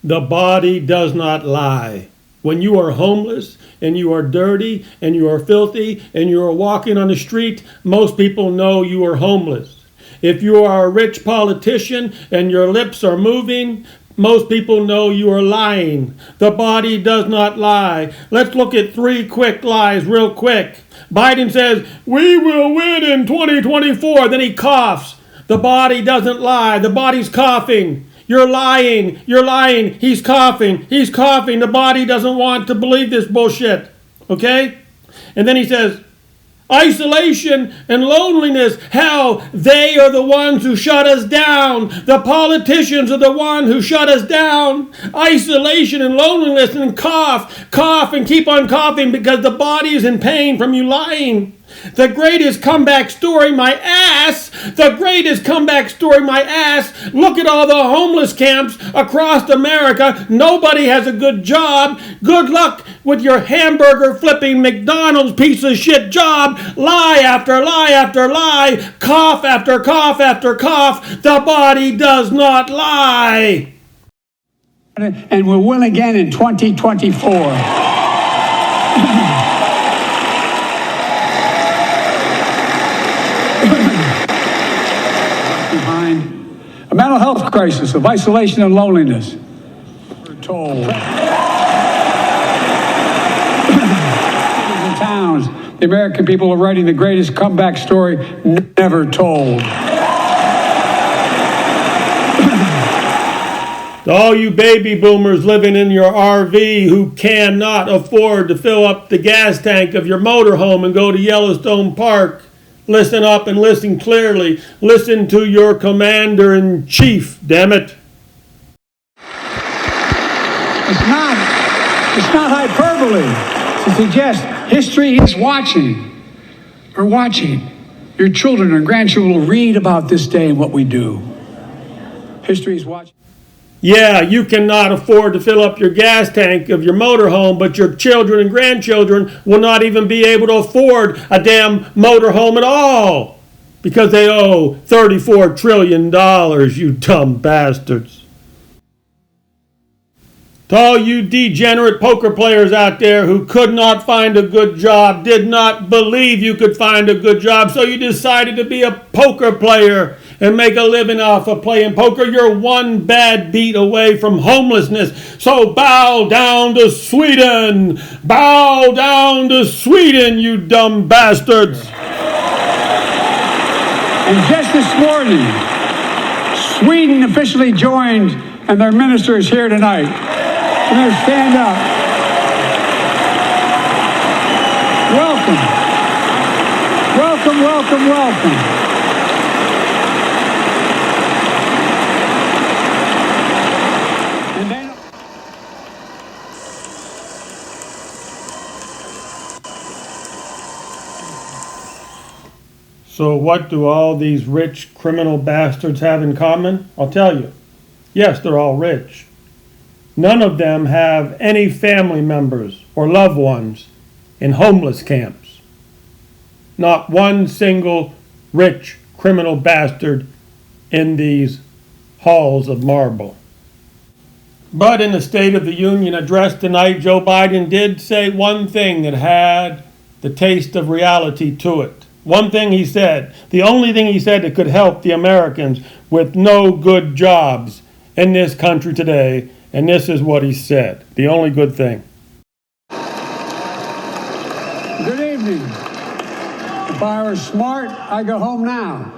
The body does not lie. When you are homeless and you are dirty and you are filthy and you are walking on the street, most people know you are homeless. If you are a rich politician and your lips are moving, most people know you are lying. The body does not lie. Let's look at 3 quick lies real quick. Biden says, "We will win in 2024." Then he coughs. The body doesn't lie. The body's coughing. You're lying. You're lying. He's coughing. He's coughing. The body doesn't want to believe this bullshit. Okay? And then he says, isolation and loneliness. Hell, they are the ones who shut us down. The politicians are the ones who shut us down. Isolation and loneliness, and cough and keep on coughing because the body is in pain from you lying. The greatest comeback story, my ass. The greatest comeback story, my ass. Look at all the homeless camps across America. Nobody has a good job. Good luck with your hamburger flipping McDonald's piece of shit job. Lie after lie after lie. Cough after cough after cough. The body does not lie. And we'll win again in 2024. A mental health crisis of isolation and loneliness. We're told. In towns, the American people are writing the greatest comeback story never told. To all you baby boomers living in your RV who cannot afford to fill up the gas tank of your motorhome and go to Yellowstone Park, listen up and listen clearly. Listen to your commander-in-chief, damn it. It's not hyperbole to suggest history is watching. We're watching. Your children and grandchildren will read about this day and what we do. History is watching. Yeah, you cannot afford to fill up your gas tank of your motorhome, but your children and grandchildren will not even be able to afford a damn motorhome at all because they owe $34 trillion, you dumb bastards. To all you degenerate poker players out there who could not find a good job, did not believe you could find a good job, so you decided to be a poker player and make a living off of playing poker, you're one bad beat away from homelessness. So bow down to Sweden. Bow down to Sweden, you dumb bastards. And just this morning, Sweden officially joined, and their minister is here tonight. I'm going to stand up. Welcome. Welcome, welcome, welcome. So what do all these rich criminal bastards have in common? I'll tell you. Yes, they're all rich. None of them have any family members or loved ones in homeless camps. Not one single rich criminal bastard in these halls of marble. But in the State of the Union address tonight, Joe Biden did say one thing that had the taste of reality to it. One thing he said, the only thing he said that could help the Americans with no good jobs in this country today, and this is what he said, the only good thing. Good evening. If I were smart, I'd go home now.